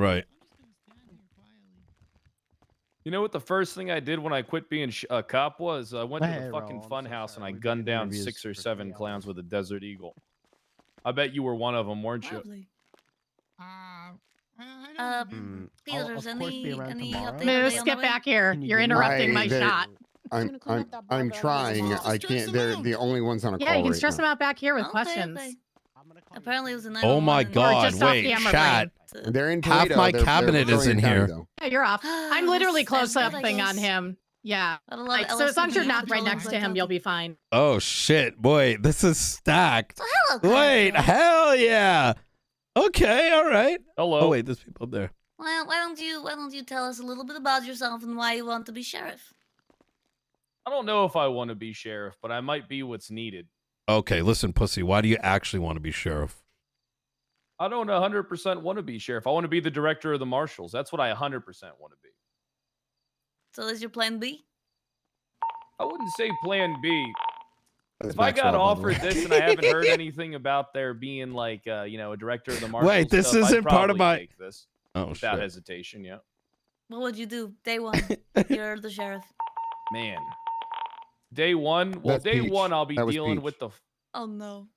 Right. You know what the first thing I did when I quit being a cop was? I went to the fucking fun house and I gunned down 6 or 7 clowns with a Desert Eagle. I bet you were one of them, weren't you? Lovely. Peters, any update? Moose, get back here. You're interrupting my shot. I'm trying. I can't. They're the only ones on a call. Yeah, you can right stress now. them out back here with questions. Okay. Apparently it was a night. Oh my God! just off Wait, camera chat. They're in Half Toledo. my They're cabinet is in County, here. though. Yeah, you're off. I'm literally That's close good, I upping on guess. him. Yeah. Got a lot Like, of so as long as you're LSPD not right patrols, next to him, you'll be fine. Oh shit, boy, this is stacked. So hello, Wait, Craig. hell yeah. Okay, all right. Hello. Oh wait, there's people up there. Well, why don't you tell us a little bit about yourself and why you want to be sheriff? I don't know if I want to be sheriff, but I might be what's needed. Okay, listen, pussy. Why do you actually want to be sheriff? I don't 100% want to be sheriff. I want to be the director of the marshals. That's what I 100% want to be. So is your plan B? I wouldn't say plan B. That's If I got Maxwell, by the offered way. this and I haven't heard anything about there being like, a director of the marshals. Wait, this stuff, isn't I'd part of probably my- take this Oh without shit. hesitation. Yeah. What would you do day one? You're the sheriff. Man. Day one. Well, That's day Peach. one I'll be That was dealing Peach. with the. Oh no.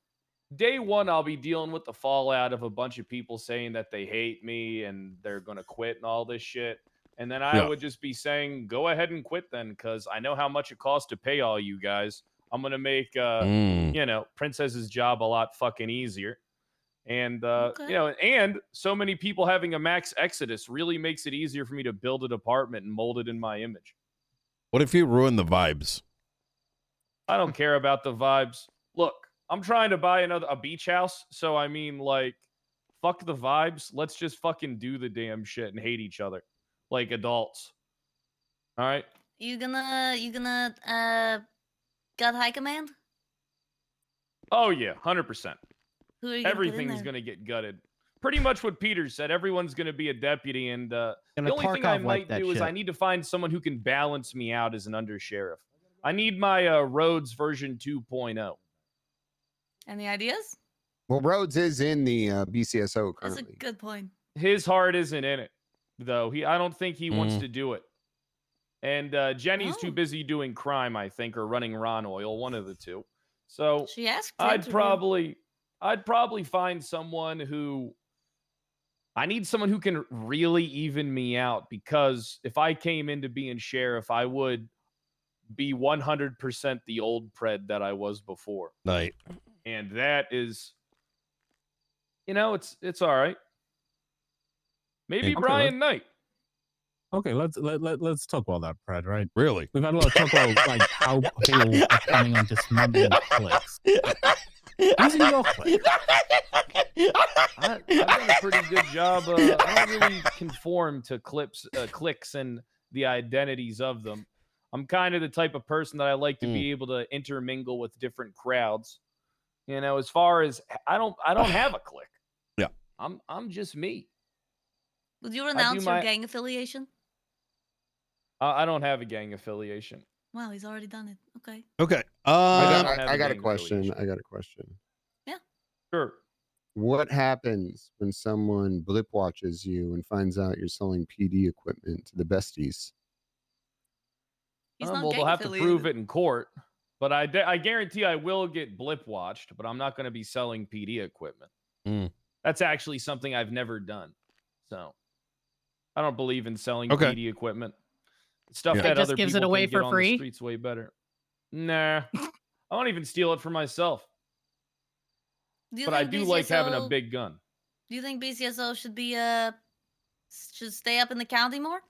Day one, I'll be dealing with the fallout of a bunch of people saying that they hate me and they're going to quit and all this shit. And then I Yeah. would just be saying, go ahead and quit then, because I know how much it costs to pay all you guys. I'm going to make, Princess's job a lot fucking easier. And, Okay. and so many people having a max exodus really makes it easier for me to build a department and mold it in my image. What if you ruin the vibes? I don't care about the vibes. Look, I'm trying to buy a beach house, so I mean, like, fuck the vibes. Let's just fucking do the damn shit and hate each other like adults. All right? You gonna got high command? Oh yeah, 100%. Who are you gonna put in Everything's there? gonna get gutted. Pretty much what Peter said. Everyone's gonna be a deputy, and the Gonna only thing I Tarkov might like that do is I shit. need to find someone who can balance me out as an under sheriff. I need my Rhodes version 2.0. Any ideas? Well, Rhodes is in the BCSO That's a currently. good point. His heart isn't in it, though. I don't think he wants Mm. to do it. And Jenny's too Oh. busy doing crime, I think, or running Ron Oil, one of the two. So She asked. to I'd interview. probably find someone who I need someone who can really even me out, because if I came into being sheriff, I would be 100% the old pred that I was before. Right. And that is, it's all right. Maybe Okay, Brian Knight. Okay, let's talk about that, Pred, right? Really? We've had a lot of talk about like how people are planning on dismantling clicks. Who's in your clique? I've done a pretty good job. I don't really conform to clicks and the identities of them. I'm kind of the type of person that I like to be able to intermingle with different crowds. As far as I don't have a clique. Yeah. I'm just me. Would you do renounce your my- gang affiliation? I don't have a gang affiliation. Wow, he's already done it. Okay. Okay. don't have I a got a gang question. affiliation. I got a question. Sure. What happens when someone blip watches you and finds out you're selling PD equipment to the besties? He's not Well, gang they'll have to prove affiliated. it in court. But I guarantee I will get blip watched, but I'm not going to be selling PD equipment. Mm. That's actually something I've never done. So I don't believe in selling Okay. PD equipment. Stuff Yeah. that Just other gives it people away can get for on free? the streets way better. Nah. I won't even steal it for myself. Do you But I think do like having a BCSO big gun. Do you think BCSO should be should stay up in the county more?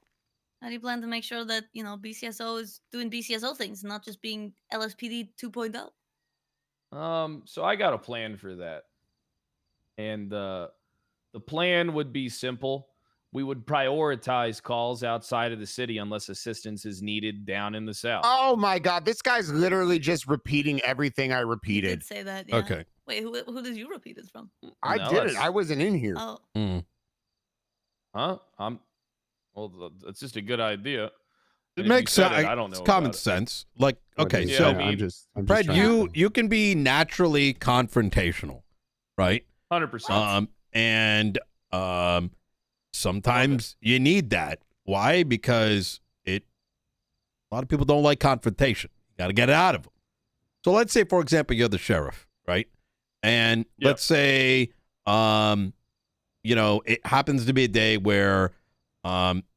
How do you plan to make sure that BCSO is doing BCSO things, not just being LSPD 2.0? So I got a plan for that. And the plan would be simple. We would prioritize calls outside of the city unless assistance is needed down in the south. Oh my God, this guy's literally just repeating evering I You repeated. did say that. Yeah. Okay. Wait, who did you repeat it from? I No, did it. that's- I wasn't in here. Oh, Mm. Huh? Well, it's just a good idea. It And if you makes said sense. it, I don't know It's common about it. sense. Like, okay, Yeah, so I mean, I'm just Fred, trying to- you can be naturally confrontational, right? 100%. sometimes you need that. Why? Because a lot of people don't like confrontation. You got to get it out of them. So let's say, for example, you're the sheriff, right? And let's say, it happens to be a day where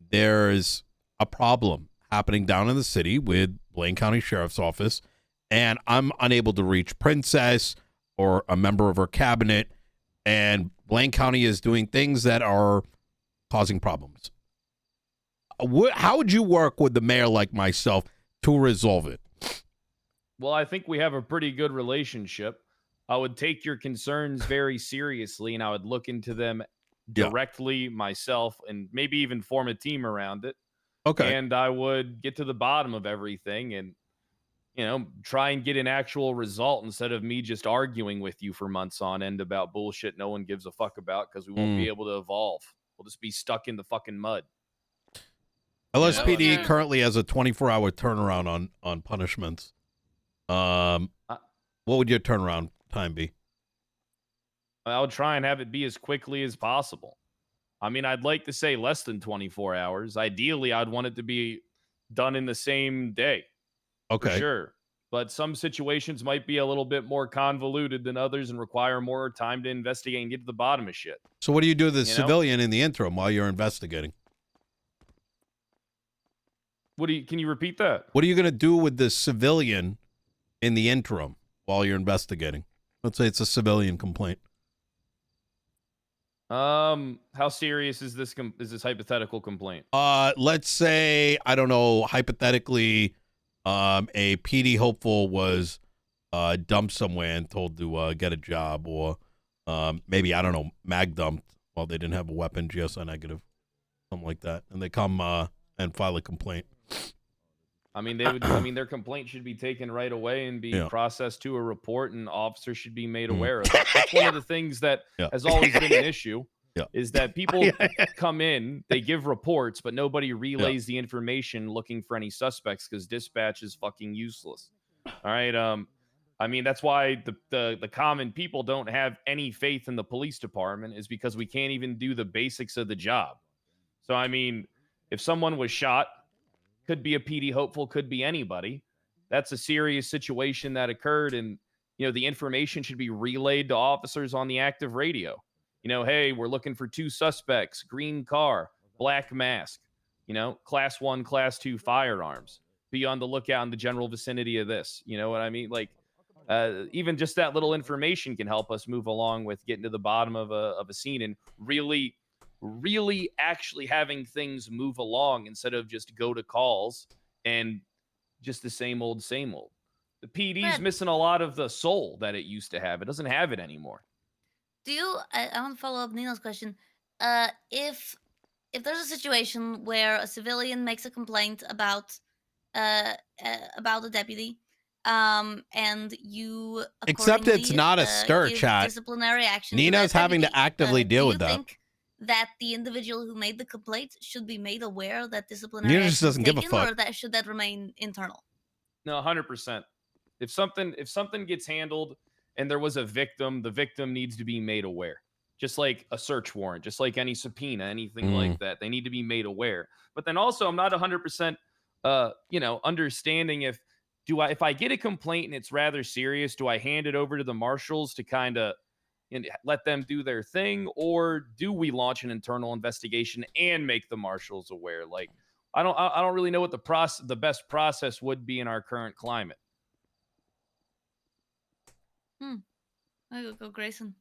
there's a problem happening down in the city with Blaine County Sheriff's Office, and I'm unable to reach Princess or a member of her cabinet, and Blaine County is doing things that are causing problems. How would you work with the mayor like myself to resolve it? Well, I think we have a pretty good relationship. I would take your concerns very seriously, and I would look into them directly myself, and maybe even form a team around it. Okay. And I would get to the bottom of everything and, try and get an actual result instead of me just arguing with you for months on end about bullshit no one gives a fuck about because we won't be able to evolve. We'll just be stuck in the fucking mud. LSPD currently has a 24-hour turnaround on punishments. What would your turnaround time be? I would try and have it be as quickly as possible. I mean, I'd like to say less than 24 hours. Ideally, I'd want it to be done in the same day. Okay. For sure. But some situations might be a little bit more convoluted than others and require more time to investigate and get to the bottom of shit. So what do you do with the civilian in the interim while you're investigating? Can you repeat that? What are you going to do with the civilian in the interim while you're investigating? Let's say it's a civilian complaint. How serious is this hypothetical complaint? Let's say, I don't know, hypothetically, a PD hopeful was dumped somewhere and told to get a job, or maybe, I don't know, mag dumped while they didn't have a weapon, GSI negative, something like that, and they come and file a complaint. I mean, their complaint should be taken right away and be processed to a report, and officers should be made aware of it. That's one of the things that has always been an issue. Is that people come in, they give reports, but nobody relays the information looking for any suspects because dispatch is fucking useless. All right. I mean, that's why the common people don't have any faith in the police department, is because we can't even do the basics of the job. So, I mean, if someone was shot, could be a PD hopeful, could be anybody. That's a serious situation that occurred, and the information should be relayed to officers on the active radio. Hey, we're looking for 2 suspects, green car, black mask, class 1, class 2 firearms. Be on the lookout in the general vicinity of this. You know what I mean? Like, even just that little information can help us move along with getting to the bottom of a scene and really actually having things move along instead of just go to calls and just the same old. The PD's missing a lot of the soul that it used to have. It doesn't have it anymore. I want to follow up Nino's question. If there's a situation where a civilian makes a complaint about a deputy, and you except it's not a stir chat. Disciplinary action. Nina's having to actively deal with that. Do you think that the individual who made the complaint should be made aware that disciplinary Nina action just doesn't give a fuck, or should that remain internal? No, 100%. If something gets handled and there was a victim, the victim needs to be made aware. Just like a search warrant, just like any subpoena, anything like that. They need to be made aware. But then also, I'm not 100%, understanding if I get a complaint and it's rather serious, do I hand it over to the marshals to kind of let them do their thing, or do we launch an internal investigation and make the marshals aware? Like, I don't really know what the best process would be in our current climate. I go Grayson.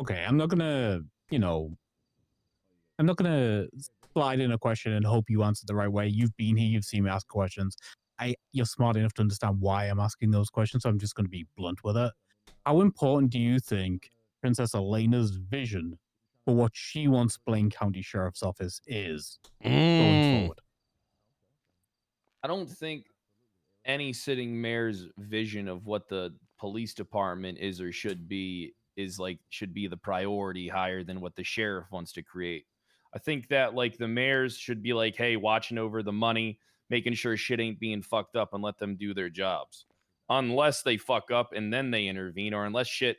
Okay, I'm not gonna slide in a question and hope you answer the right way. You've been here, you've seen me ask questions. You're smart enough to understand why I'm asking those questions, so I'm just going to be blunt with it. How important do you think Princess Elena's vision for what she wants Blaine County Sheriff's Office is going forward? I don't think any sitting mayor's vision of what the police department is or should be the priority higher than what the sheriff wants to create. I think that the mayors should be like, hey, watching over the money, making sure shit ain't being fucked up, and let them do their jobs. Unless they fuck up and then they intervene, or unless shit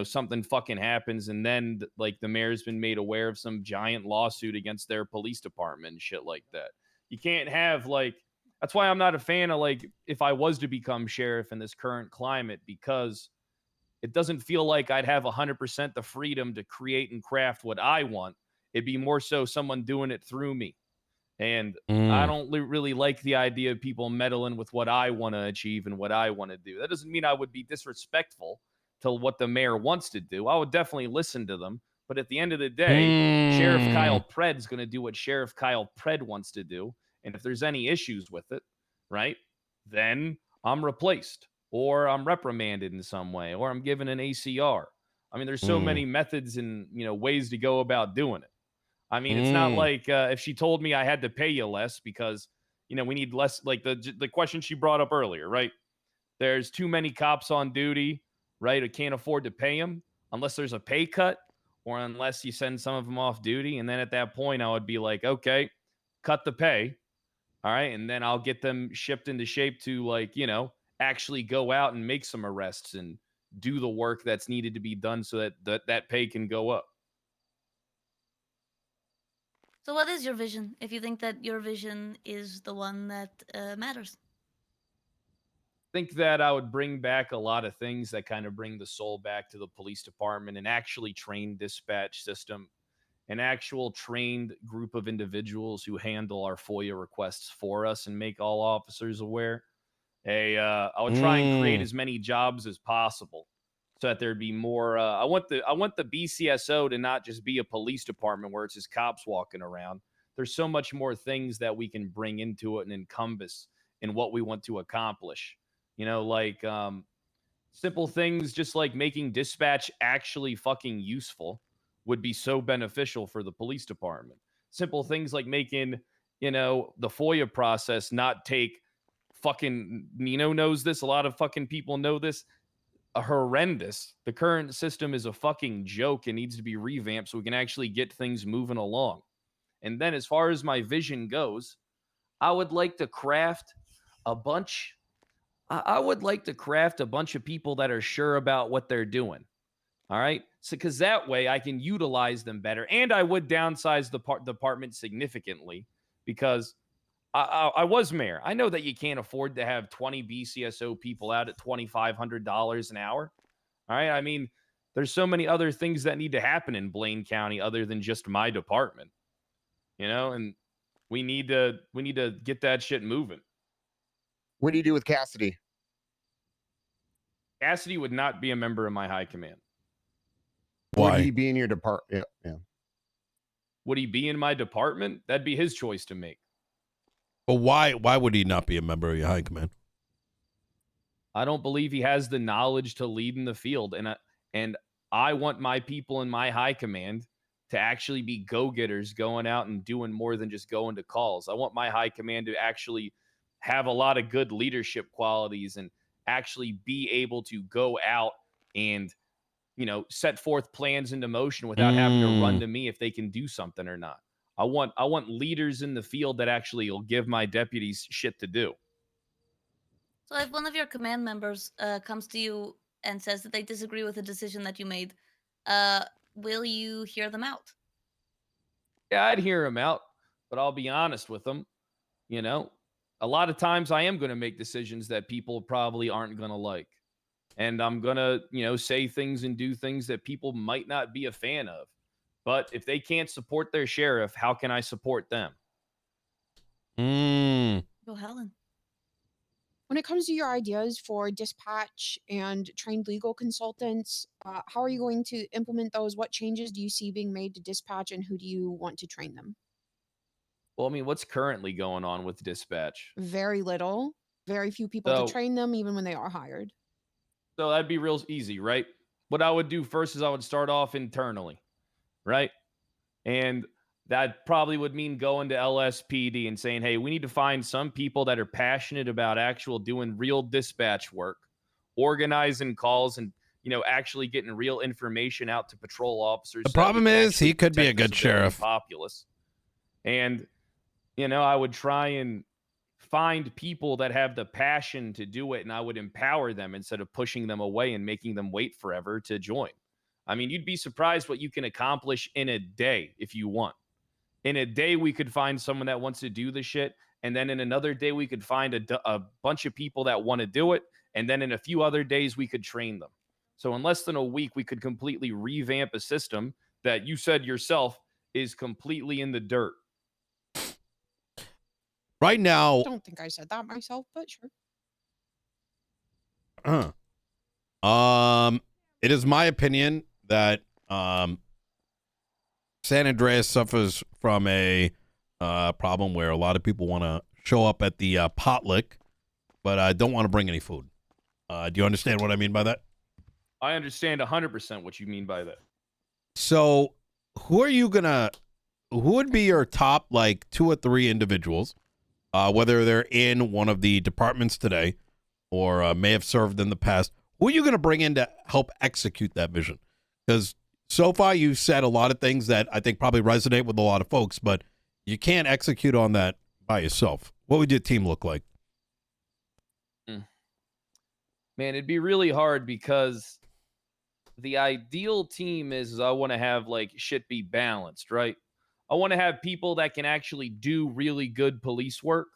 something fucking happens, and then like the mayor's been made aware of some giant lawsuit against their police department and shit like that. You can't have like, that's why I'm not a fan of like, if I was to become sheriff in this current climate, because it doesn't feel like I'd have 100% the freedom to create and craft what I want. It'd be more so someone doing it through me. And I don't really like the idea of people meddling with what I want to achieve and what I want to do. That doesn't mean I would be disrespectful to what the mayor wants to do. I would definitely listen to them. But at the end of the day, Sheriff Kyle Pred's going to do what Sheriff Kyle Pred wants to do. And if there's any issues with it, right, then I'm replaced or I'm reprimanded in some way or I'm given an ACR. I mean, there's so many methods and, ways to go about doing it. I mean, it's not like if she told me I had to pay you less because, we need less, like the question she brought up earlier, right? There's too many cops on duty, right? I can't afford to pay them unless there's a pay cut or unless you send some of them off duty. And then at that point, I would be like, okay, cut the pay. All right. And then I'll get them shipped into shape to like, actually go out and make some arrests and do the work that's needed to be done so that pay can go up. So what is your vision, if you think that your vision is the one that matters? I think that I would bring back a lot of things that kind of bring the soul back to the police department, and actually trained dispatch system, an actual trained group of individuals who handle our FOIA requests for us and make all officers aware. I would try and create as many jobs as possible so that there'd be more. I want the BCSO to not just be a police department where it's just cops walking around. There's so much more things that we can bring into it and encompass in what we want to accomplish. Like simple things just like making dispatch actually fucking useful would be so beneficial for the police department. Simple things like making, the FOIA process not take fucking, Nino knows this, a lot of fucking people know this, horrendous. The current system is a fucking joke and needs to be revamped so we can actually get things moving along. And then as far as my vision goes, I would like to craft a bunch of people that are sure about what they're doing. All right. So, because that way I can utilize them better. And I would downsize the department significantly because I was mayor. I know that you can't afford to have 20 BCSO people out at $2,500 an hour. All right. I mean, there's so many other things that need to happen in Blaine County other than just my department, and we need to get that shit moving. What do you do with Cassidy? Cassidy would not be a member of my high command. Why? Would he be in your department? Yeah. Would he be in my department? That'd be his choice to make. But why would he not be a member of your high command? I don't believe he has the knowledge to lead in the field. And I want my people in my high command to actually be go-getters, going out and doing more than just going to calls. I want my high command to actually have a lot of good leadership qualities and actually be able to go out and, set forth plans into motion without having to run to me if they can do something or not. I want leaders in the field that actually will give my deputies shit to do. So if one of your command members comes to you and says that they disagree with a decision that you made, will you hear them out? Yeah, I'd hear them out, but I'll be honest with them. A lot of times I am going to make decisions that people probably aren't going to like. And I'm going to, say things and do things that people might not be a fan of. But if they can't support their sheriff, how can I support them? Go Helen. When it comes to your ideas for dispatch and trained legal consultants, how are you going to implement those? What changes do you see being made to dispatch, and who do you want to train them? Well, I mean, what's currently going on with dispatch? Very little. Very few people to train them, even when they are hired. So that'd be real easy, right? What I would do first is I would start off internally, right? And that probably would mean going to LSPD and saying, hey, we need to find some people that are passionate about actual doing real dispatch work, organizing calls, and, actually getting real information out to patrol officers. The problem is he could be a good sheriff. Populace. And, I would try and find people that have the passion to do it, and I would empower them instead of pushing them away and making them wait forever to join. I mean, you'd be surprised what you can accomplish in a day if you want. In a day, we could find someone that wants to do the shit. And then in another day, we could find a bunch of people that want to do it. And then in a few other days, we could train them. So in less than a week, we could completely revamp a system that you said yourself is completely in the dirt. Right now, I don't think I said that myself, but sure. It is my opinion that San Andreas suffers from a problem where a lot of people want to show up at the potluck, but don't want to bring any food. Do you understand what I mean by that? I understand 100% what you mean by that. So who would be your top like 2 or 3 individuals, whether they're in one of the departments today or may have served in the past? Who are you going to bring in to help execute that vision? Because so far you've said a lot of things that I think probably resonate with a lot of folks, but you can't execute on that by yourself. What would your team look like? Man, it'd be really hard because the ideal team is I want to have like shit be balanced, right? I want to have people that can actually do really good police work,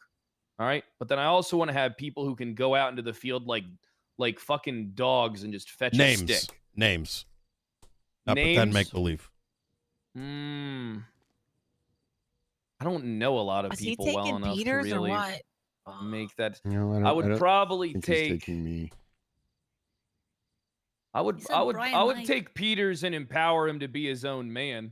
all right? But then I also want to have people who can go out into the field like fucking dogs and just fetch a stick. Names. Not pretend make believe. I don't know a lot of Was people he taking well enough Peters to really or what? make that. You know, I would probably think he's take. taking me. I would said Brian Mike. take Peters and empower him to be his own man.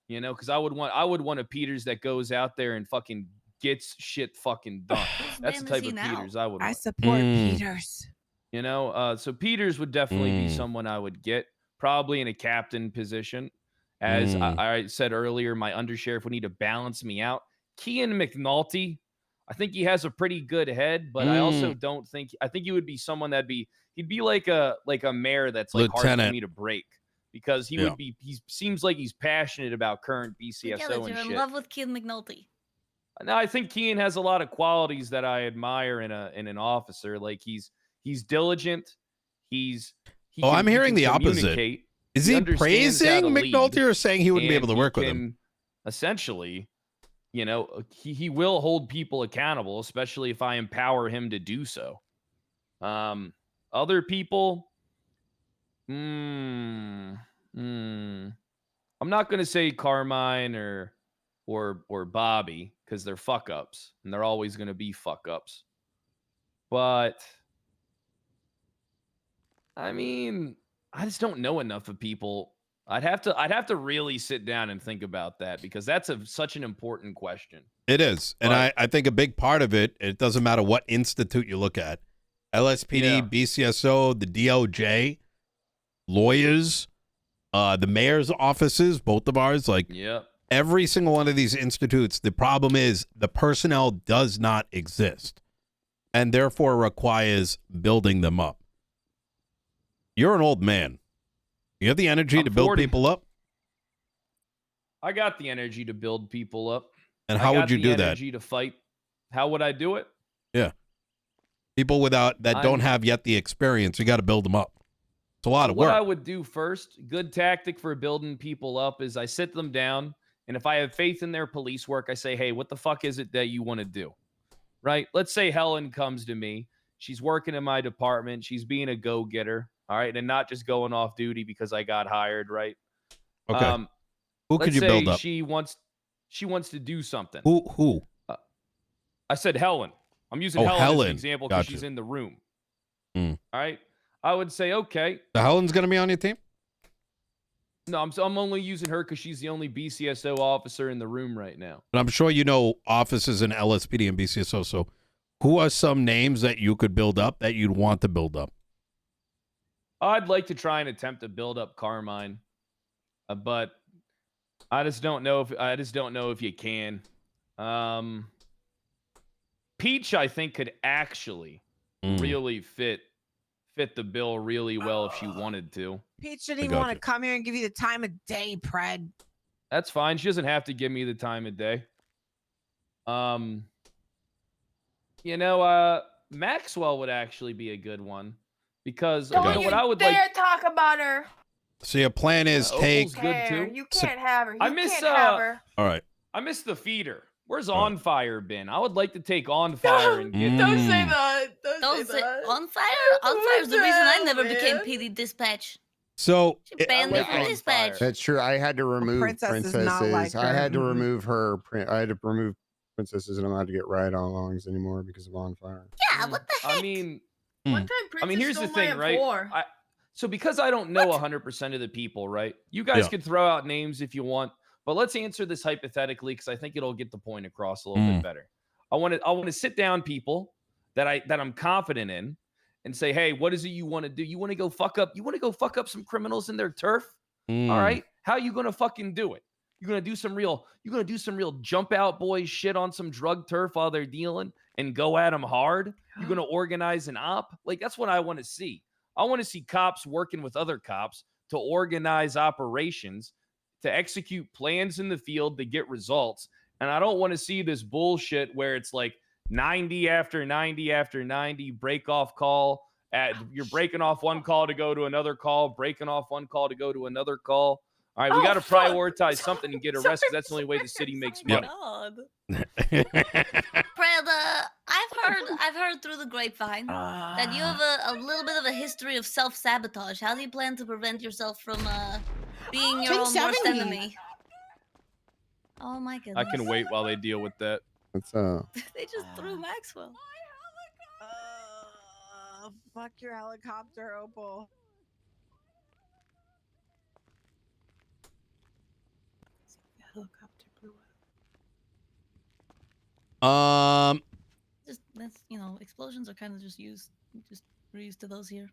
You know, because I would want a Peters that goes out there and fucking gets shit fucking done. That's the man is type he of now? Peters I would I want. support Peters. You know, so Peters would definitely be someone I would get, probably in a captain position. As I said earlier, my undersheriff would need to balance me out. Kean McNulty, I think he has a pretty good head, but I also don't think, I think he would be someone he'd be like a mayor that's like hard for Lieutenant. me to break, because he would be, he seems like he's passionate about current BCSO Together, and you're shit. in love with Kean McNulty. No, I think Kean has a lot of qualities that I admire in an officer. Like he's diligent. I'm hearing the opposite. communicate. Is He he understands how praising to lead, McNulty or saying he wouldn't be and able to he work with him? can essentially, you know, he will hold people accountable, especially if I empower him to do so. Other people, I'm not going to say Carmine or Bobby, because they're fuck ups and they're always going to be fuck ups. But I mean, I just don't know enough of people. I'd have to really sit down and think about that, because that's such an important question. It is. And I think a big part of it, it doesn't matter what institute you look at, LSPD, BCSO, the DOJ, lawyers, the mayor's offices, both of ours, like every single one of these institutes, the problem is the personnel does not exist and therefore requires building them up. You're an old man. You have the energy to build 40. people up? I got the energy to build people up. And how would you do that? Energy to fight. How would I do it? Yeah. People that don't have yet the experience, you got to build them up. It's a lot of work. What I would do first, good tactic for building people up, is I sit them down, and if I have faith in their police work, I say, hey, what the fuck is it that you want to do? Right? Let's say Helen comes to me. She's working in my department. She's being a go-getter. All right. And not just going off duty because I got hired. Right. Okay. Who could you build up? She wants to do something. Who? I said Helen. I'm using Helen as an example because she's in the room. All right. I would say, okay. So Helen's going to be on your team? No, I'm only using her because she's the only BCSO officer in the room right now. But I'm sure you know officers in LSPD and BCSO. So who are some names that you could build up that you'd want to build up? I'd like to try and attempt to build up Carmine, but I just don't know if you can. Peach, I think, could actually really fit the bill really well if she wanted to. Peach didn't even want to come here and give you the time of day, Pred. That's fine. She doesn't have to give me the time of day. You know, Maxwell would actually be a good one because Don't you know you what I would dare like. talk about her. So your plan is take. Opal's good too. You So- can't have her. You I miss, can't have her. All right. I miss the feeder. Where's All right. On Fire been? I would like to take On Fire and get. Don't say Mm. that. Don't say say that. on fire. On fire's the reason I never became Man. PD dispatch. So She it- banned me like from On dispatch. Fire. That's true. I had to remove princess is not princesses. like I her. had to Mhm. remove her. I had to remove princesses, and I'm not allowed to get ride-alongs anymore because of On Fire. Yeah, what the heck? I mean, One time, I mean, Princess here's the stole my thing, right? M4. So because I don't know 100% of the people, right? You guys Yeah. could throw out names if you want, but let's answer this hypothetically because I think it'll get the point across a little bit better. I want to sit down people that I'm confident in and say, hey, what is it you want to do? You want to go fuck up? You want to go fuck up some criminals in their turf? All right, how you gonna fucking do it? You're gonna do some real jump out boys shit on some drug turf while they're dealing and go at them hard. You're gonna organize an op? Like that's what I want to see. I want to see cops working with other cops to organize operations, to execute plans in the field to get results. And I don't want to see this bullshit where it's like 90 after 90 after 90 break off call. You're breaking off one call to go to another call, breaking off one call to go to another call. All right, we got to prioritize something and get arrested. That's the only way the city makes money. God. Fred, I've heard through the grapevine that you have a little bit of a history of self-sabotage. How do you plan to prevent yourself from being your own worst 1070. enemy? Oh my goodness. I can wait while they deal with that. That's They just threw Maxwell. Fuck your helicopter, Opal. Helicopter blew Just that's explosions are kind of just we're used to those here.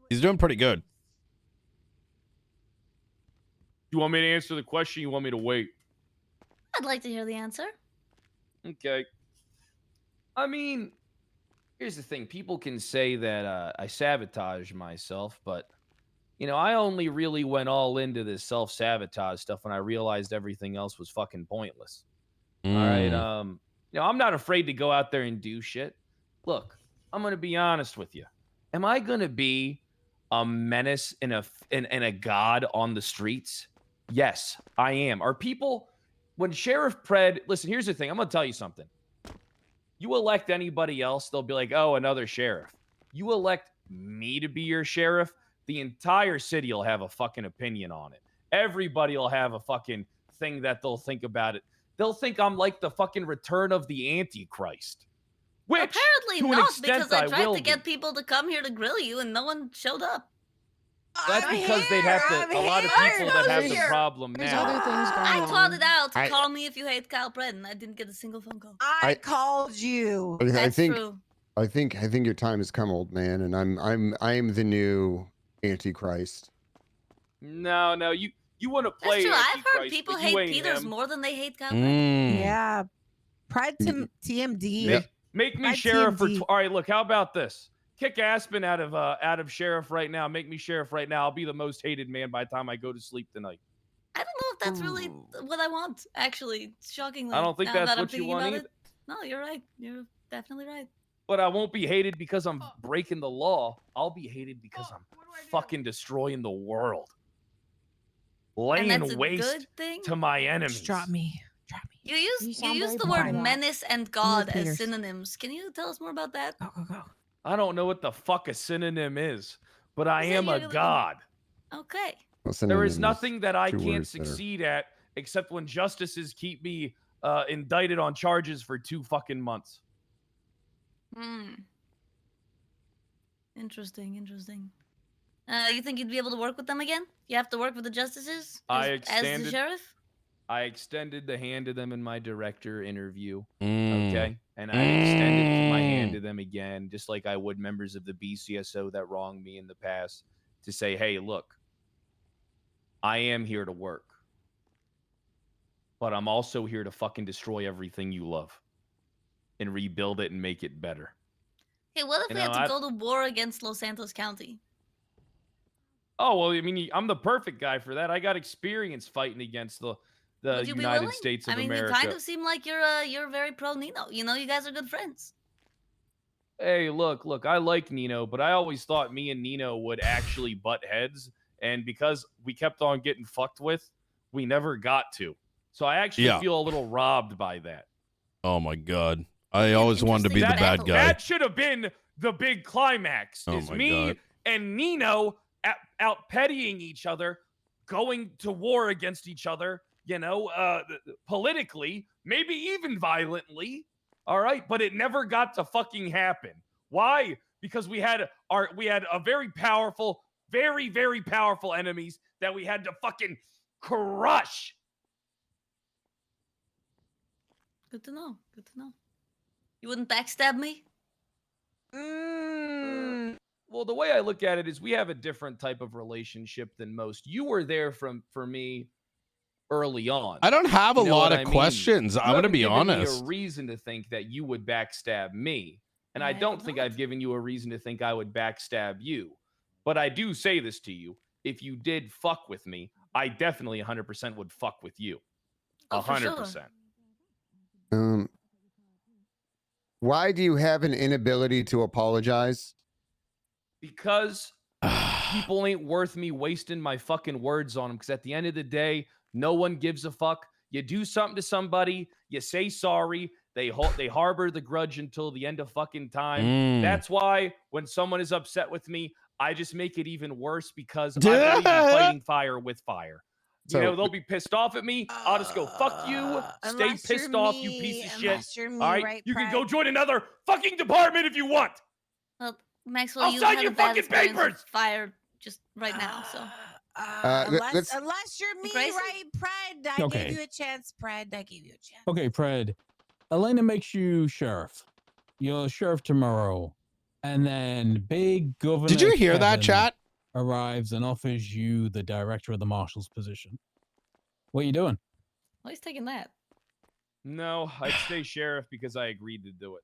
he's doing pretty good. You want me to answer the question? You want me to wait? I'd like to hear the answer. Okay. I mean, here's the thing. People can say that I sabotage myself, but, I only really went all into this self-sabotage stuff when I realized everything else was fucking pointless. All right. I'm not afraid to go out there and do shit. Look, I'm going to be honest with you. Am I going to be a menace and a god on the streets? Yes, I am. Are people, when Sheriff Pred, listen, here's the thing. I'm going to tell you something. You elect anybody else, they'll be like, oh, another sheriff. You elect me to be your sheriff, the entire city will have a fucking opinion on it. Everybody will have a fucking thing that they'll think about it. They'll think I'm like the fucking return of the Antichrist. Which, Apparently to an not, extent, because I I tried will to get be. people to come here to grill you and no one showed up. That's I'm because they'd here, have to. I'm A lot of here, people that have the here. problem There's now. other things going I on. plotted out to I- call me if you hate Kyle Pred, and I didn't get a single phone call. I called you. I That's think true. I think your time has come, old man, and I'm the new Antichrist. No, you want to That's play true. I've heard Antichrist, people but you hate ain't Peters him. more than they hate Kyle Pred. Yeah. Pride to TMD. Yeah. Make me By sheriff for. TMD. All right, look. How about this? Kick Aspen out of sheriff right now. Make me sheriff right now. I'll be the most hated man by the time I go to sleep tonight. I don't know if that's really what I want, actually, shockingly. I don't think now that's that I'm what you thinking want about either. it. No, you're right. You're definitely right. But I won't be hated because I'm breaking the law. I'll be hated because I'm fucking destroying the world, And laying that's a waste good thing. to my enemies. Just drop me. Drop me. You You use sound very the proud word of that. menace and God as Peters. synonyms. Can you tell us more about that? Go, go, go. I don't know what the fuck a synonym is, but I Is that am a your- god. Okay. Well, There is synonyms, nothing that I two can't words that are- succeed at except when justices keep me indicted on charges for 2 fucking months. Interesting. You think you'd be able to work with them again? You have to work with the justices as the extended- sheriff? I extended the hand to them in my director interview. Mm. Okay. And I extended my hand to them again, just like I would members of the BCSO that wronged me in the past, to say, hey, look, I am here to work, but I'm also here to fucking destroy everything you love and rebuild it and make it better. Hey, what if You we know, had to go to war against Los Santos County? Oh, well, I mean, I'm the perfect guy for that. I got experience fighting against the Would you be United willing? States of I mean, America. you kind of seem like you're very pro Nino. You know, you guys are good friends. Hey, look, I like Nino, but I always thought me and Nino would actually butt heads, and because we kept on getting fucked with, we never got to. So I actually feel a little robbed by that. Oh my god. I always wanted to be the bad guy. That should have been the big climax. Oh is my me God. and Nino out pettying each other, going to war against each other, you know, politically, maybe even violently. All right, but it never got to fucking happen. Why? Because we had a very powerful, very, very powerful enemies that we had to fucking crush. Good to know. Good to know. You wouldn't backstab me? Well, the way I look at it is we have a different type of relationship than most. You were there for me early on. I don't have a You know lot what of I mean? questions. You I'm going to haven't be given me honest. a reason to think that you would backstab me. And I I don't have think not. I've given you a reason to think I would backstab you. But I do say this to you. If you did fuck with me, I definitely 100% would fuck with you. Oh, for sure. 100%. Why do you have an inability to apologize? Because people ain't worth me wasting my fucking words on them. Because at the end of the day, no one gives a fuck. You do something to somebody, you say sorry, they harbor the grudge until the end of fucking time. That's why when someone is upset with me, I just make it even worse because I believe in fighting fire with fire. You know, they'll be pissed off at me. I'll just go, fuck you. Stay Unless you're pissed off, you me, piece of shit. unless you're me, All right? right, You can go Pride? join another fucking department if you want. Well, Maxwell, I'll you sign had your a bad fucking experience with papers. fire just right now, so. Unless you're me, Grayson? right, Pride? I Okay. gave you a chance, Pride. I gave you a chance. Okay, Pred. Elena makes you sheriff. You're sheriff tomorrow. And then big governor Did you hear that, Kevin chat? arrives and offers you the director of the marshal's position. What are you doing? Well, he's taking that. No, I'd stay sheriff because I agreed to do it.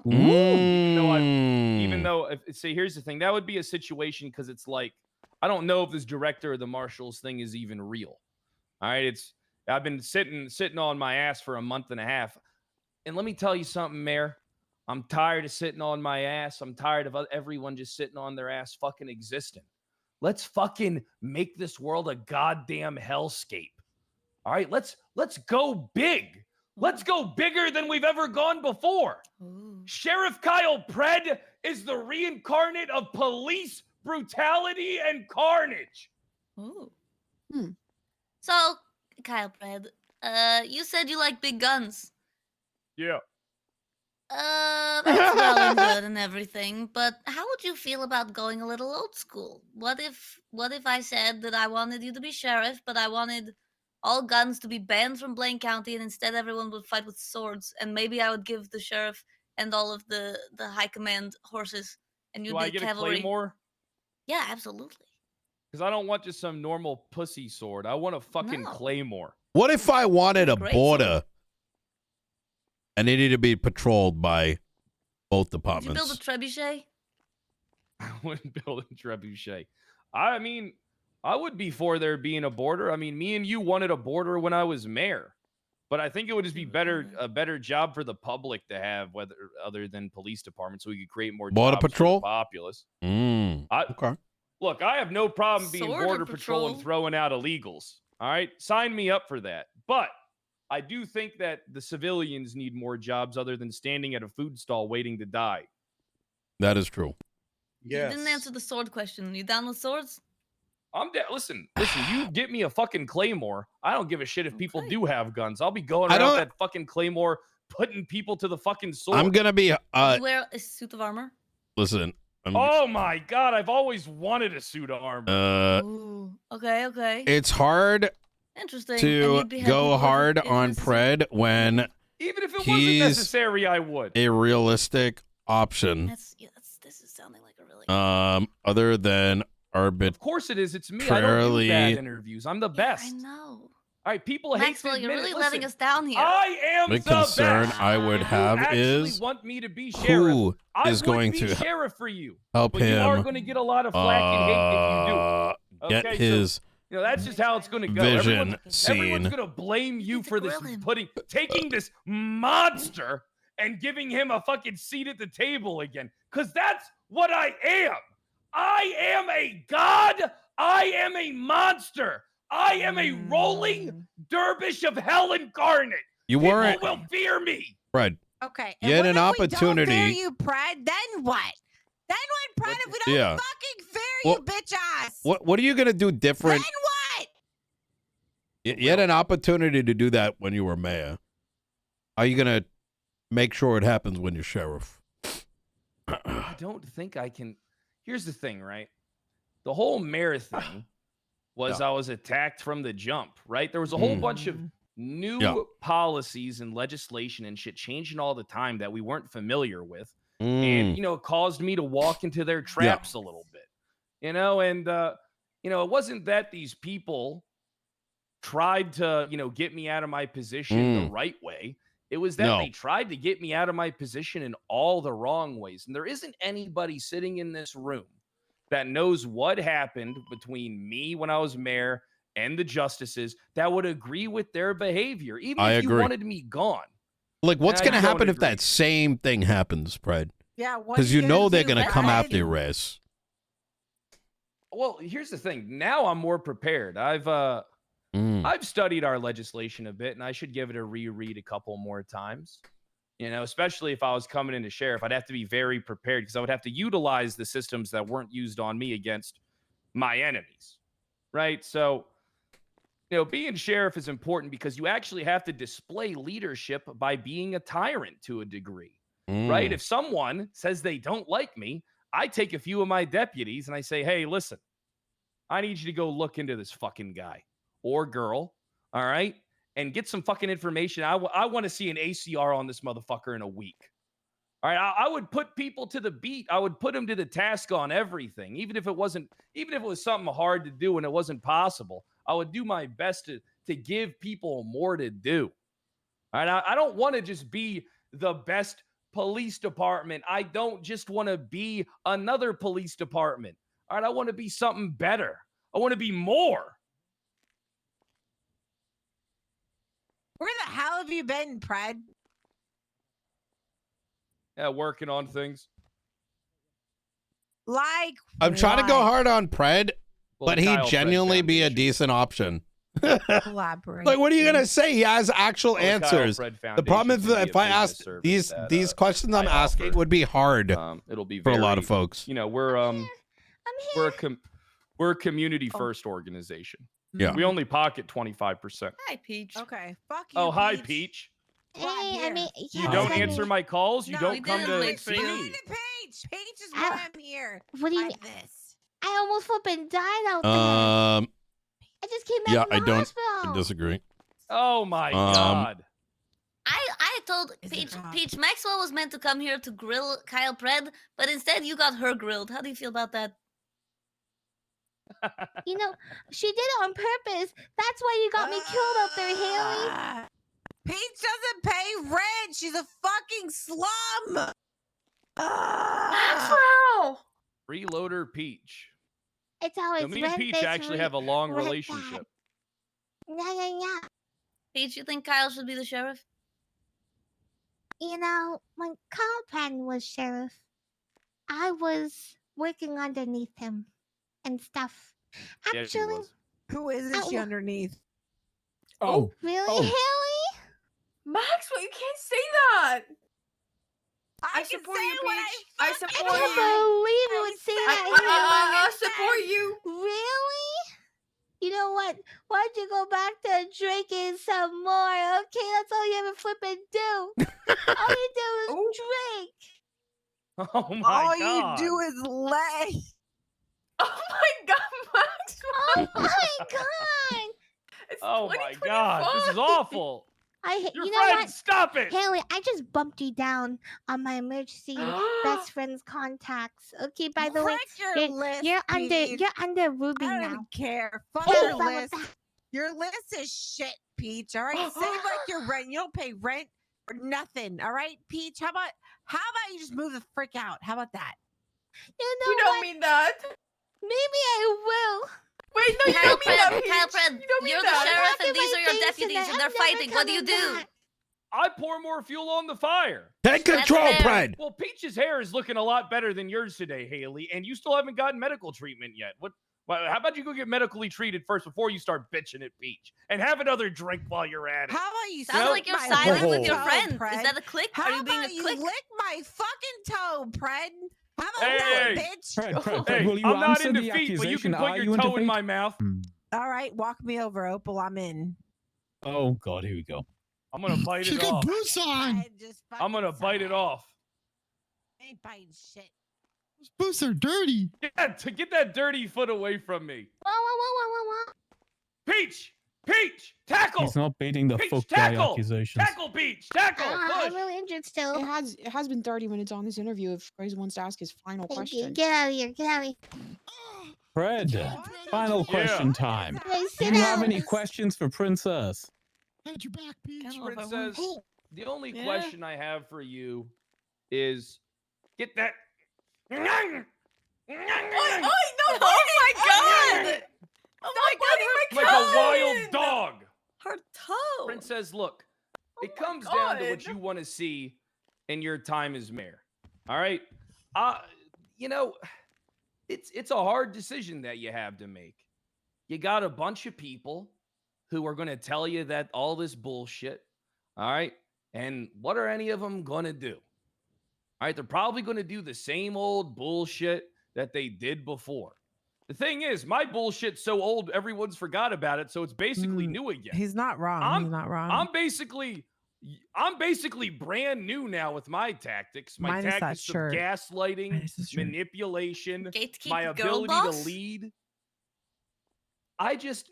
Mm. Even though, see, here's the thing. That would be a situation because it's like, I don't know if this director of the marshals thing is even real. All right, I've been sitting on my ass for a month and a half. And let me tell you something, Mayor. I'm tired of sitting on my ass. I'm tired of everyone just sitting on their ass fucking existing. Let's fucking make this world a goddamn hellscape. All right, let's go big. Let's go bigger than we've ever gone before. Ooh. Sheriff Kyle Pred is the reincarnate of police brutality and carnage. Ooh. So, Kyle Pred, you said you like big guns. Yeah. That's well and good and everything, but how would you feel about going a little old school? What if I said that I wanted you to be sheriff, but I wanted all guns to be banned from Blaine County, and instead everyone would fight with swords, and maybe I would give the sheriff and all of the high command horses, and you'd Do be I the get cavalry. a claymore? Yeah, absolutely. Because I don't want just some normal pussy sword. I want a fucking No. claymore. What if I wanted a Great border and they need to be patrolled by both Would you departments? build a trebuchet? I wouldn't build a trebuchet. I mean, I would be for there being a border. I mean, me and you wanted a border when I was mayor. But I think it would just be a better job for the public to have, whether other than police departments, so we could create more Border jobs for patrol? the populace. Okay. Look, I have no problem being Border border patrol and patrol. throwing out illegals. All right, sign me up for that. But I do think that the civilians need more jobs other than standing at a food stall waiting to die. That is true. You didn't answer the sword question. You down with swords? I'm down. Listen. You get me a fucking claymore. I don't give a shit if people do have guns. I'll be going around with that fucking claymore, putting people to the fucking sword. I'm gonna be You wear a suit of armor? listen. Oh my god! I've always wanted a suit of armor. Ooh. Okay. It's hard Interesting. And to you'd be happy go with hard it if on this is- Pred when Even if it wasn't he's necessary, I would. a realistic option. This is sounding like a really. Other than Of course it is. It's me. I don't do bad interviews. I'm the best. I know. All right, people hate to Maxwell, admit you're really it. letting Listen, us down here. I am big the concern best. I would have You actually is want me to be sheriff. who I is would going be to sheriff for you. help but him you are going to get a lot of flack and hate if you do. get Okay, his You know, that's just how it's going to go. Vision Everyone's scene. going to blame you for this, grill him. taking this monster and giving him a fucking seat at the table again. Because that's what I am. I am a god. I am a monster. I am a rolling dervish of hell incarnate. You People weren't, will fear me. Fred. Okay. You had what an if we don't fear opportunity. you, Pred? Then what? Then what, Pred, if we don't Yeah. fucking fear Well, you, bitch ass? What are you gonna do different? Then what? You had an opportunity to do that when you were mayor. Are you gonna make sure it happens when you're sheriff? I don't think I can. Here's the thing, right? The whole mayor thing was I was attacked from the jump, right? There was a whole bunch of new policies and legislation and shit changing all the time that we weren't familiar with. And, you know, it caused me to walk into their traps a little bit, you know, and, you know, it wasn't that these people tried to, you know, get me out of my position the right way. It was that they tried to get me out of my position in all the wrong ways. And there isn't anybody sitting in this room that knows what happened between me when I was mayor and the justices that would agree with their behavior, even if you wanted me gone. Like, what's going to happen if that same thing happens, Fred? Yeah, what because are you know gonna they're do, going to come Fred? after your ass. Well, here's the thing. Now I'm more prepared. I've studied our legislation a bit, and I should give it a reread a couple more times. You know, especially if I was coming into sheriff, I'd have to be very prepared because I would have to utilize the systems that weren't used on me against my enemies, right? So, you know, being sheriff is important because you actually have to display leadership by being a tyrant to a degree, right? If someone says they don't like me, I take a few of my deputies and I say, hey, listen, I need you to go look into this fucking guy or girl, all right? And get some fucking information. I want to see an ACR on this motherfucker in a week. All right, I would put people to the beat. I would put them to the task on everything, even if it was something hard to do and it wasn't possible. I would do my best to give people more to do. All right, I don't want to just be the best police department. I don't just want to be another police department. All right, I want to be something better. I want to be more. Where the hell have you been, Pred? Yeah, working on things. Like, I'm trying to go what? hard on Pred, Well, but the he'd Kyle Fred genuinely be a Foundation. decent option. Collaborate. Like, what are you gonna say? He has actual Well, the Kyle answers. Fred The problem is Foundation that can if be a I business asked service these that, questions I'm I asking offer. would be hard It'll be for a lot of very, folks. You know, we're a community first organization. Yeah. We only pocket 25%. Hi, Peach. Okay, fuck you. Oh, hi, Peach. Peach. Glad here. You don't answer my calls. You No, don't come to didn't see listen. me. Peach. Peach is why I'm here. What do you Like mean? this. I almost flipping died out there. I just came back Yeah, from the I hospital. disagree. Oh my God. I told Is it Peach, wrong? Peach Maxwell was meant to come here to grill Kyle Pred, but instead you got her grilled. How do you feel about that? You know, she did it on purpose. That's why you got me killed up there, Haley. Peach doesn't pay rent. She's a fucking slum. Maxwell! Freeloader Peach. It's always So me and rent Peach this, actually have a long rent that. relationship. Yeah. Peach, you think Kyle should be the sheriff? You know, when Kyle Patton was sheriff, I was working underneath him and stuff. Yeah, she Actually, was. Who is she Oh. underneath? Oh, really, Oh. Haley? Maxwell, you can't say that. I support can say you, what Peach. I I fucking I support can't you. believe you would say that, I support you. Haley. Really? You know what? Why don't you go back to drinking some more? Okay, that's all you ever flippin' do. All you do is Ooh. drink. Oh my All God. you do is lay. Oh my God, Maxwell. Oh my god! It's Oh my God. This is 2025. awful. You know friend, what? stop it. Haley, I just bumped you down on my emergency best friend's contacts. Okay, by the way, Check your list, you're Peach. under Ruby I don't now. even care. Fuck Oh, your done with list. that. Your list is shit, Peach. All right, save like your rent. You don't pay rent or nothing. All right, Peach. How about you just move the frick out? How about that? You know You don't what? mean that. Maybe I will. Wait, no, you Kyle don't mean that, Pred, Peach. Kyle Pred, You don't mean you're the that. sheriff Look and at these my are your face deputies tonight. and they're I'm never fighting. What do you coming do? back. I pour more fuel on the fire. Take control, fair. Pred. Well, Peach's hair is looking a lot better than yours today, Haley, and you still haven't gotten medical treatment yet. How about you go get medically treated first before you start bitching at Peach, and have another drink while you're at it? How about you Sounds suck like you're my siding with your toe, friend. Pred? Is that a click? How Are you being a about you click? lick my fucking toe, Pred? How about Hey, that, hey. bitch? Hey, will you I'm not answer into the feet, but you can accusation? put Are your you into toe in feet? my mouth. All right, walk me over, Opal. I'm in. Oh God, here we go. I'm gonna bite She it got off. boots on. Pred, just I'm gonna fucking bite suck it off. I ain't biting shit. Those boots are dirty. Yeah, to get that dirty foot away from me. Whoa, whoa, whoa, whoa, whoa, whoa. Peach! Peach! Tackle! He's not beating the Peach, fuck guy tackle! accusations. Tackle, Peach! Tackle! I'm Push! really injured still. It has been 30 minutes on this interview. If Grace wants to ask his final question. Get out of here. Get out of here. Fred, final Yeah. question time. Hey, Do sit you have down. any questions for Princess? Had your back, Peach. Princess, the only Yeah. question I have for you is get that. Oi, no! Oh my god! Oh my god, Like a wild dog. Her toe. Princess, look, it my comes down to what God. you want to see in your time as mayor. All right? You know, it's a hard decision that you have to make. You got a bunch of people who are going to tell you that all this bullshit. All right? And what are any of them going to do? All right, they're probably going to do the same old bullshit that they did before. The thing is, my bullshit's so old, everyone's forgot about it, so it's basically new again. He's not wrong. He's not wrong. I'm basically brand new now with my tactics. My Minus that tactics of shirt. gaslighting, Minus the shirt. manipulation, Gatekeep my girl ability to boss? lead. I just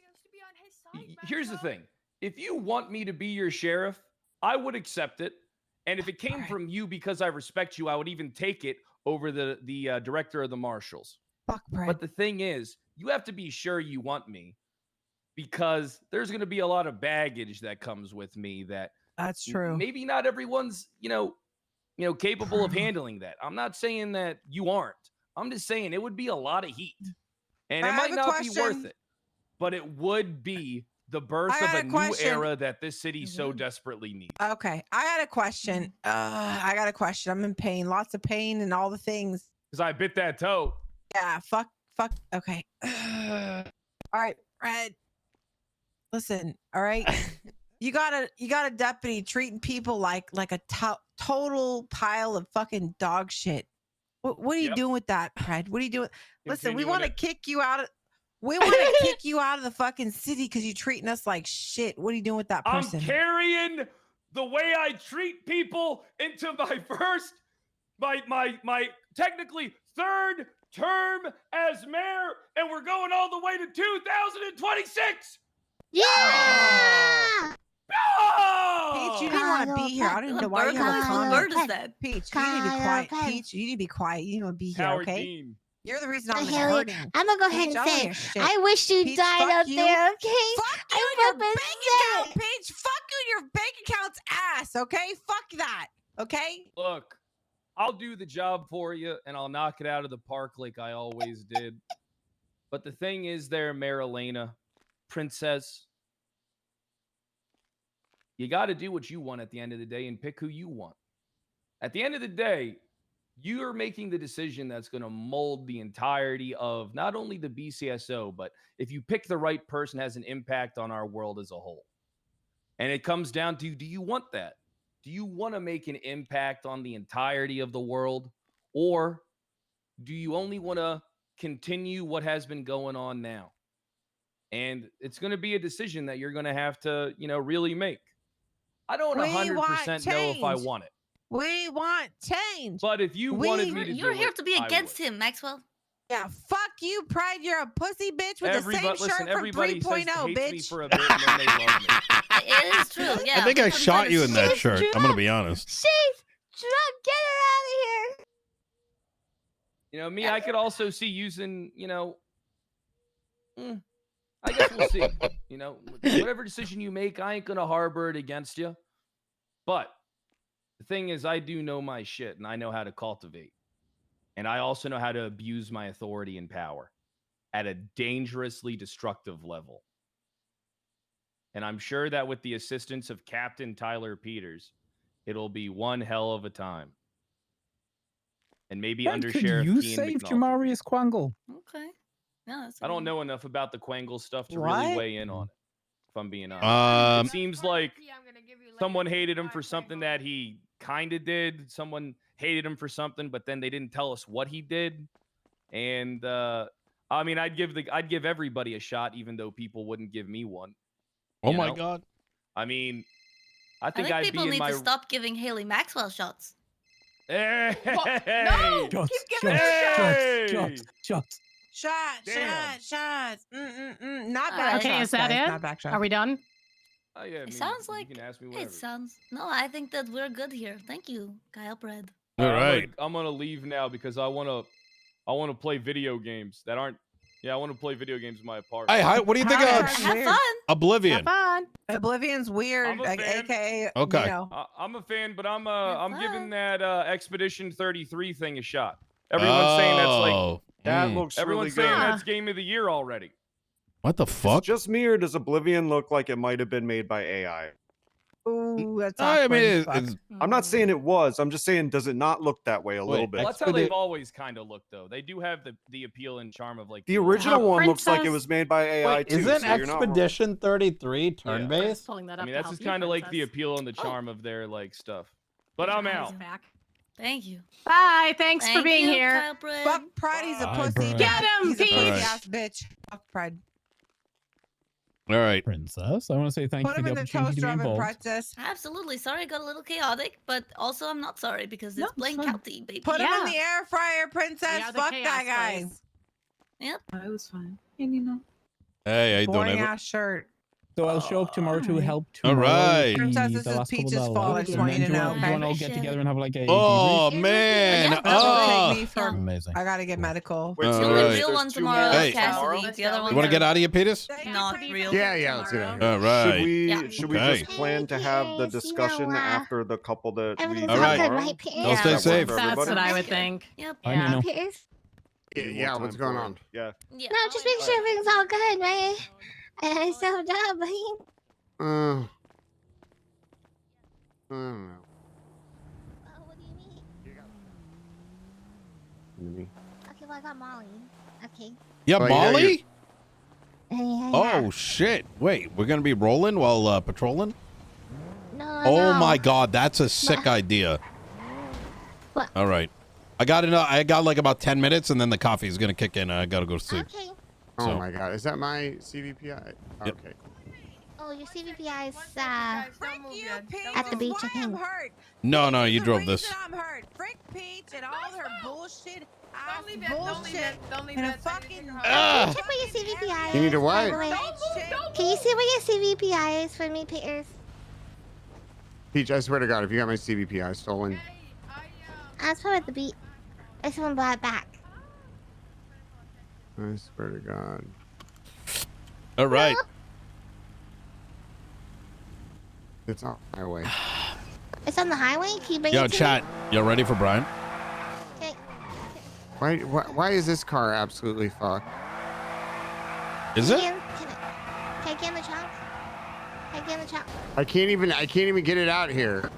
here's the thing. If you want me to be your sheriff, I would accept it. And if it came from you because I respect you, I would even take it over the director of the marshals. Fuck, Pred. But the thing is, you have to be sure you want me because there's going to be a lot of baggage that comes with me that That's true. maybe not everyone's, capable of handling that. I'm not saying that you aren't. I'm just saying it would be a lot of heat. And I it have might a not be worth question. it. But it would be the birth I of got a a new question. era that this city so desperately needs. Okay, I got a question. I got a question. I'm in pain, lots of pain, and all the things. Because I bit that toe. Yeah, fuck. Okay. All right, Red. Listen, all right. You got a deputy treating people like a total pile of fucking dog shit. What are you Yep. doing with that, Red? What are you doing? Listen, we Continuing want to it. kick you out of. We want to kick you out of the fucking city because you're treating us like shit. What are you doing with that person? I'm carrying the way I treat people into my technically third term as mayor, and we're going all the way to 2026. Yeah! Peach, you didn't want to be here. I don't even know why you have a What comment. bird is that? Peach, you need to be Kyle, quiet. Kyle. Peach, you need to be quiet. You need to be here, Howard okay? Dean. You're the reason I'm Haley, hurting. I'm gonna go ahead Peach, and I don't say, hear shit. I wish you Peach, died fuck up you. there, okay? Fuck you I and your fucking bank said account, Peach. Fuck you and your bank account's ass, okay? Fuck that, okay? Look, I'll do the job for you, and I'll knock it out of the park like I always did. But the thing is there, Mayor Elena, Princess, you got to do what you want at the end of the day and pick who you want. At the end of the day, you're making the decision that's going to mold the entirety of not only the BCSO, but if you pick the right person, has an impact on our world as a whole. And it comes down to, do you want that? Do you want to make an impact on the entirety of the world? Or do you only want to continue what has been going on now? And it's going to be a decision that you're going to have to, really make. I don't We 100% want know if I change. want it. We want change. But if you We- wanted me to You're do here it, to be I against would. him, Maxwell. Yeah, fuck you, Pride. You're a pussy bitch with the same Listen, shirt from everybody 3.0, hates me bitch. for a bit and then they love me. It is true, yeah. I think I People shot decide you to in that shoot. shirt. I'm gonna be honest. she's drunk. Get her out of here. Me, I could also see using, I guess we'll see. Whatever decision you make, I ain't going to harbor it against you. But the thing is, I do know my shit and I know how to cultivate. And I also know how to abuse my authority and power. at a dangerously destructive level. And I'm sure that with the assistance of Captain Tyler Peters, it'll be one hell of a time. And maybe When under could Sheriff you Keane save McNulty. Jamarius Quangle? Okay. No, that's I don't know enough about the Quangle stuff to What? really weigh in on it, if I'm being honest. It seems like someone hated him for something that he kind of did. Someone hated him for something, but then they didn't tell us what he did. And I mean, I'd give everybody a shot, even though people wouldn't give me one. Oh you my know? God. I mean, I think I'd people be in need my... to stop giving Haley Maxwell shots. Hey! No! Shots, Keep giving her Hey! shots. Damn. Shots. Not All back right. Okay, shots, is that guys, it? Not back shots. Are we done? Oh, yeah, I It mean, sounds you like can ask me whatever. it sounds. No, I think that we're good here. Thank you, Kyle Bread. All right. I'm gonna leave now because I wanna play video games that aren't. Yeah, I want to play video games in my apartment. Hey, what do you think Hi, of Charlie. Have Weird. fun. Oblivion? Have fun. Oblivion's weird, I'm a like, fan. aka Okay. Nino. I'm a fan, but I'm Have giving fun. that Expedition 33 thing a shot. Everyone's saying that's like Oh, That looks really everyone's good. saying Huh. that's game of the year already. what the Is it fuck? just me, or does Oblivion look like it might have been made by AI? Ooh, that's I awkward. mean, as fuck. I'm not saying it was. I'm just saying, does it not look that way a little Wait, bit? Well, that's how they've always kind of looked, though. They do have the appeal and charm of like The original one looks like it Princess- was made by AI Wait, too. isn't so you're not wrong. Expedition 33 turn-based? Pulling that I up mean, to that's help just you, kind of like the Princess. appeal and the charm of their like stuff. But I'm out. Back. Thank you. Bye. Thanks Thank for being you, here. Kyle Bread. Fuck Pride, he's a Bye, pussy. Brad. Get him, He's a Peach. pussy Alright. ass bitch. Fuck Pride. All right. Princess, I want to say thank Put you him for in the the opportunity to toaster be oven, involved. Princess. Absolutely. Sorry, it got a little chaotic, but also I'm not sorry because No, it's it's Blaine fine. County, baby. Put him in Yeah. the air fryer, Princess. We are the Fuck chaos that guy. place. Yep. It was fine. Hey, Nino. Hey, how you doing, Boring Ava? ass shirt. So I'll show up tomorrow to Alright. help All tomorrow. right. with Princess, the this is last couple Peach's of fault. I hours. just And want you then to do know, you want to all okay? get together and have like a Oh debrief? man. Yeah. That's gonna Oh. take me for. Amazing. I gotta get medical. Wait, All so The right. only there's real one two tomorrow more Hey. is Cassidy. Let's The other go. one. You want to get out of here, Peters? Not real. Yeah, let's do that. All right. Should we Okay. just plan to have the Yes, you discussion know, after the couple that we everything's do all good, tomorrow? right, Pierce? Y'all stay Does that work safe. for That's everybody? what I would That's good. think. Yep. I Yeah. know. Pierce? Need more Yeah, what's time going for it. on? Yeah. Yeah. No, just make sure everything's all good, right? And so dumb, but I don't know. what do you mean? Maybe. Okay, well, I got Molly. Okay. Yeah, Well, yeah, Molly? Yeah. Oh shit! Wait, we're gonna be rolling while patrolling? No, Oh no. my god, that's a sick idea. What? All right, I got like about 10 minutes, and then the coffee is gonna kick in. I gotta go to sleep. Okay. Oh So- my god, is that my CVPI? Yep. Okay. Oh, your CVPI is Guys, Frick don't move you, yet. Peach. Don't At the move. beach, Why I I'm think. hurt. No, no, Peach you is the drove reason this. I'm hurt. Frick Peach and all her bullshit. Don't leave it. Don't leave Bullshit. it. Don't leave And a it. I need to fucking. take her home. Ah. Check what your CVPI is. You need a by what? the way. Don't move. Don't Can you see what your CVPI is for me, Peters? Peach, I swear to God, if you got my CVPI stolen, Hey, I was probably at the beach. If someone brought it back. I swear to God. All right. It's on my way. It's on the highway. Can you bring Yo, it to chat. Y'all ready for Brian? me? Okay. Why is this car absolutely fucked? Is it? Can I get in the trunk? Can I get in the trunk? I can't even get it out here.